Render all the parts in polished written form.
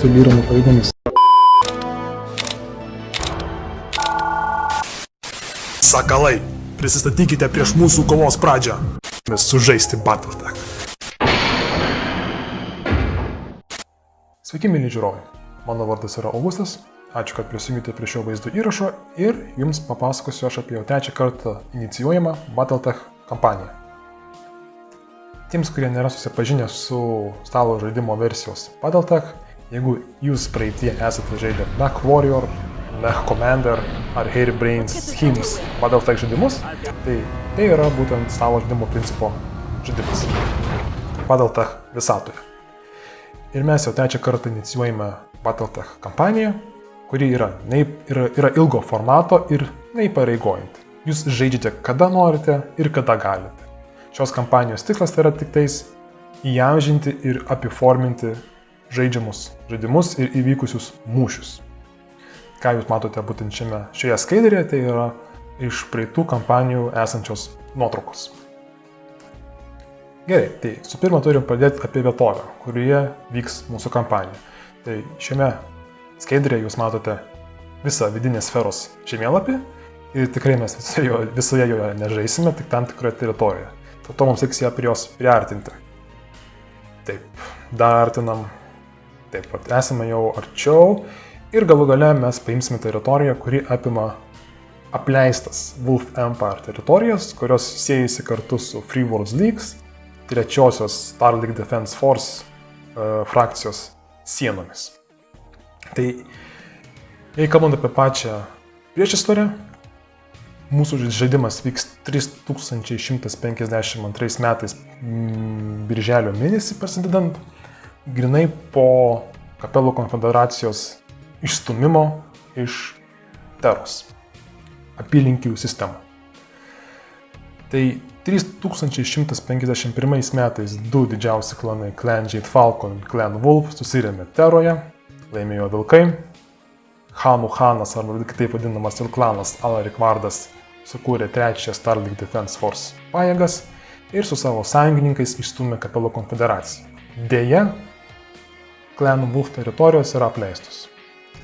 Vyrų pajėgomis. Sakalai, prisistatykite prieš mūsų kovos pradžią. Mes sužaisti Battletech. Sveiki, mėly žiūrovai. Mano vardas yra Augustas. Ačiū, kad prisijungėte prie šio vaizdo įrašo ir jums papasakosiu aš apie jau trečią kartą inicijuojamą Battletech kampaniją. Tiems, kurie nėra susipažinę su stalo žaidimo versijos Battletech, jeigu jūs praeitie esate žaidę Mech Warrior, Mech Commander ar Harebrained Schemes Battletech žaidimus, tai yra būtent stalo žaidimo principo žaidimas Battletech visatoje. Ir mes jau trečią kartą inicijuojame Battletech kampaniją, kuri yra ilgo formato ir neįpareigojanti. Jūs žaidžiate kada norite ir kada galite. Šios kampanijos tikslas yra tik tais įamžinti ir apiforminti žaidžiamus žaidimus ir įvykusius mūšius. Ką jūs matote būtent šioje skaidrėje, tai yra iš praeitų kampanijų esančios nuotraukos. Gerai, tai su pirma turim pradėti apie vietovę, kurioje vyks mūsų kampanija. Tai šiame skaidrėje jūs matote visą vidinės sferos žemėlapį ir tikrai mes visoje joje nežaisime, tik tam tikroje teritorijoje. Dėl to mums reiks ją prie jos priartinti. Taip, dar artinam. Taip pat esame jau arčiau ir galų gale mes paimsime teritoriją, kuri apima apleistas Wolf Empire teritorijas, kurios siejasi kartu su Free Worlds Leagues, trečiosios Starlink Defense Force frakcijos sienomis. Tai, jei kalbant apie pačią priešistorę, mūsų žaidimas vyks 3152 metais birželio mėnesį prasidedant, grinai po Kapelų konfederacijos išstūmimo iš Teros apylinkių sistemų. Tai 3151 metais du didžiausi klanai Clan Jade Falcon ir Clan Wolf susirėmė Teroje, laimėjo vilkai. Hanų Hanas, arba kitaip vadinamas ir klanas Alaric Vardas, sukūrė trečią Starlink Defense Force pajėgas ir su savo sąjungininkais išstūmė Kapelų konfederaciją. Deja, Clan Wolf teritorijos yra apleistos.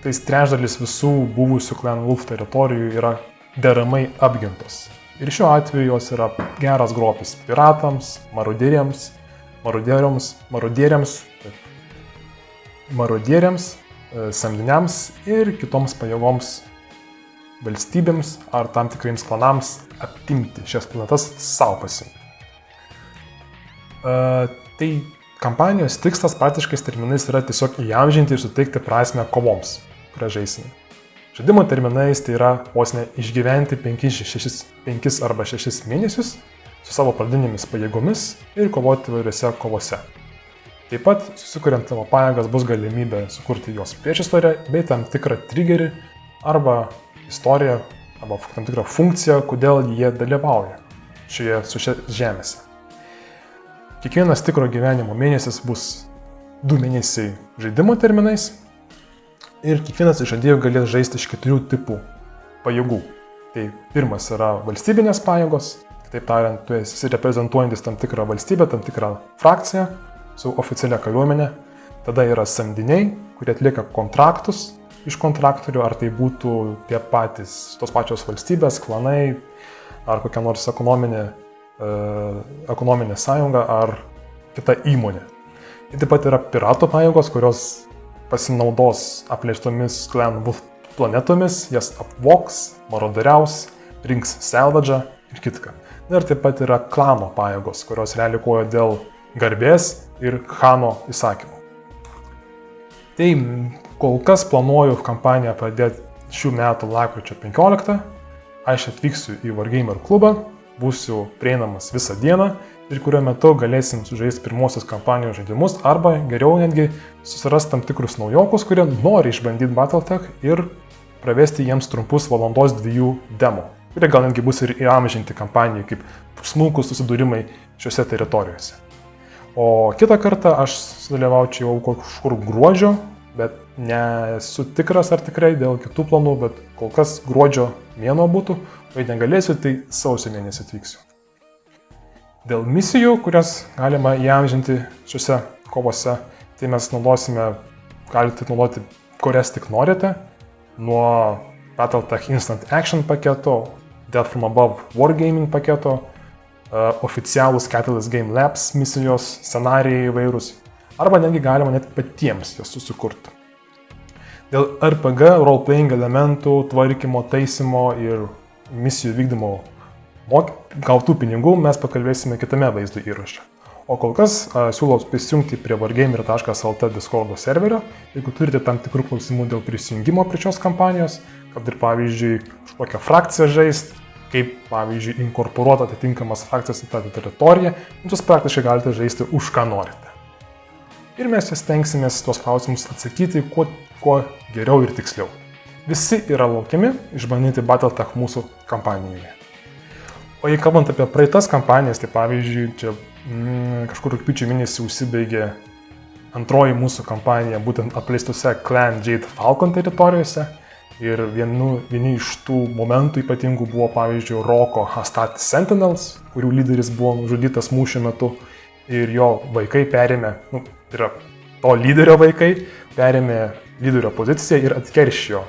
Tais trečdalis visų buvusių Clan Wolf teritorijų yra deramai apgintos. Ir šiuo atveju jos yra geras grobis piratams, marodieriams, samdiniams ir kitoms pajėgoms valstybėms ar tam tikriems klanams aptimti šias planetas savo pasiimti. Tai kampanijos tikslas praktiškais terminais yra tiesiog įamžinti ir suteikti prasmę kovoms, kurią žaisime. Žaidimo terminais tai yra vos ne išgyventi 5 arba 6 mėnesius su savo pradinėmis pajėgomis ir kovoti įvairiose kovose. Taip pat, susikuriant savo pajėgas, bus galimybė sukurti jos priešistorę bei tam tikrą triggerį arba istoriją arba tam tikrą funkciją, kodėl jie dalyvauja šioje žemėse. Kiekvienas tikro gyvenimo mėnesis bus 2 mėnesiai žaidimo terminais ir kiekvienas iš žaidėjų galės žaisti iš 4 tipų pajėgų. Tai pirmas yra valstybinės pajėgos, kitaip tariant, tu esi reprezentuojantis tam tikrą valstybę, tam tikrą frakciją su oficialia kariuomenė. Tada yra samdiniai, kurie atlieka kontraktus iš kontraktorių, ar tai būtų tos pačios valstybės, klanai ar kokia nors ekonominė sąjunga ar kita įmonė. Ir taip pat yra piratų pajėgos, kurios pasinaudos apleistomis Clan Wolf planetomis, jas apvogs, marodariaus, rinks salvadžą ir kitką. Ir taip pat yra klano pajėgos, kurios realiai kovoja dėl garbės ir Hano įsakymų. Tai kol kas planuoju kampaniją pradėti šių metų lapkričio 15. Aš atvyksiu į Wargamer klubą, būsiu prieinamas visą dieną ir kurio metu galėsim sužaisti pirmosios kampanijos žaidimus arba geriau netgi susirasti tam tikrus naujokus, kurie nori išbandyti Battletech ir pravesti jiems trumpus 1-2 demo, kurie gal netgi bus ir įamžinti kampanijai kaip smulkūs susidūrimai šiuose teritorijose. O kitą kartą aš sudalyvaučiau jau kažkur gruodžio, bet nesu tikras ar tikrai dėl kitų planų, bet kol kas gruodžio mėnuo būtų, o jei negalėsiu, tai sausio mėnesį atvyksiu. Dėl misijų, kurias galima įamžinti šiuose kovose, tai mes naudosime galite naudoti kurias tik norite, nuo Battletech Instant Action paketo, Death from Above Wargaming paketo, oficialūs Catalyst Game Labs misijos, scenarijai įvairūs, arba netgi galima net patiems jas susikurti. Dėl RPG, role-playing elementų, tvarkymo, taisymo ir misijų vykdymo gautų pinigų mes pakalbėsime kitame vaizdo įraše. O kol kas siūlau prisijungti prie wargamer.lt Discordo serverio, jeigu turite tam tikrų klausimų dėl prisijungimo prie šios kampanijos, kad ir pavyzdžiui kažkokią frakciją žaist, kaip pavyzdžiui inkorporuoti atitinkamas frakcijas į tą teritoriją, jūs praktiškai galite žaisti už ką norite. Ir mes stengsimės tuos klausimus atsakyti kuo geriau ir tiksliau. Visi yra laukiami išbandyti Battletech mūsų kampanijoje. O jei kalbant apie praeitas kampanijas, tai pavyzdžiui, čia kažkur rugpjūčio mėnesį užsibaigė antroji mūsų kampanija būtent apleistose Clan Jade Falcon teritorijose. Ir vieni iš tų momentų ypatingų buvo, pavyzdžiui, Roko Hastati Sentinels, kurių lyderis buvo nužudytas mūšio metu ir jo vaikai perėmė, tai yra to lyderio vaikai, perėmė lyderio poziciją ir atkeršijo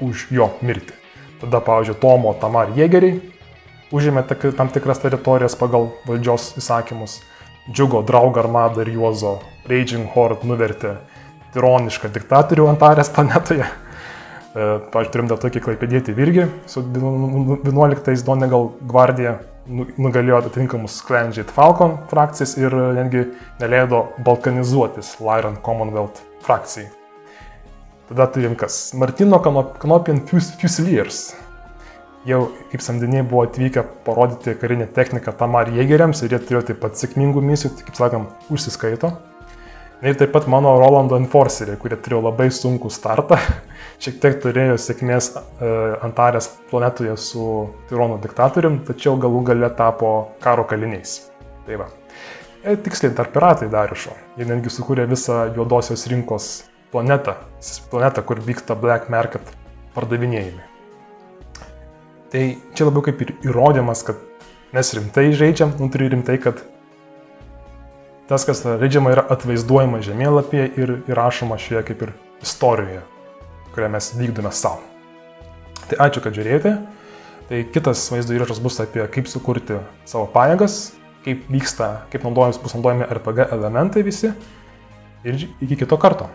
už jo mirtį. Tada, pavyzdžiui, Tomo Tamar Jėgeriai užėmė tam tikras teritorijas pagal valdžios įsakymus. Džiugo Draug Armada ir Juozo Raging Horde nuvertė tironišką diktatorių Antarės planetoje. Pavyzdžiui, turim dar tokį klaipėdietį Virgį su 11 Donegal gvardija, nugalėjo atitinkamus Clan Jade Falcon frakcijas ir netgi neleido balkanizuotis Lyran Commonwealth frakcijai. Tada turim kas? Martino Canopian Fusiliers. Jau kaip samdiniai buvo atvykę parodyti karinę techniką Tamar Jėgeriams ir jie turėjo taip pat sėkmingų misijų, kaip sakant, užsiskaito. Ir taip pat mano Rolando Enforceriai, kurie turėjo labai sunkų startą, šiek tiek turėjo sėkmės Antarės planetoje su Tironų diktatorium, tačiau galų gale tapo karo kaliniais. Tai va. Tiksliai, dar piratai Dariušo. Jie netgi sukūrė visą juodosios rinkos planetą, kur vyksta Black Market pardavinėjimai. Tai čia labiau kaip ir įrodymas, kad mes rimtai žaidžiam, turi rimtai, kad tas, kas žaidžiama, yra atvaizduojama žemėlapyje ir įrašoma šioje kaip ir istorijoje, kurią mes vykdome savo. Tai ačiū, kad žiūrėjote. Tai kitas vaizdo įrašas bus apie kaip sukurti savo pajėgas, kaip vyksta, kaip bus naudojami RPG elementai visi. Ir iki kito karto.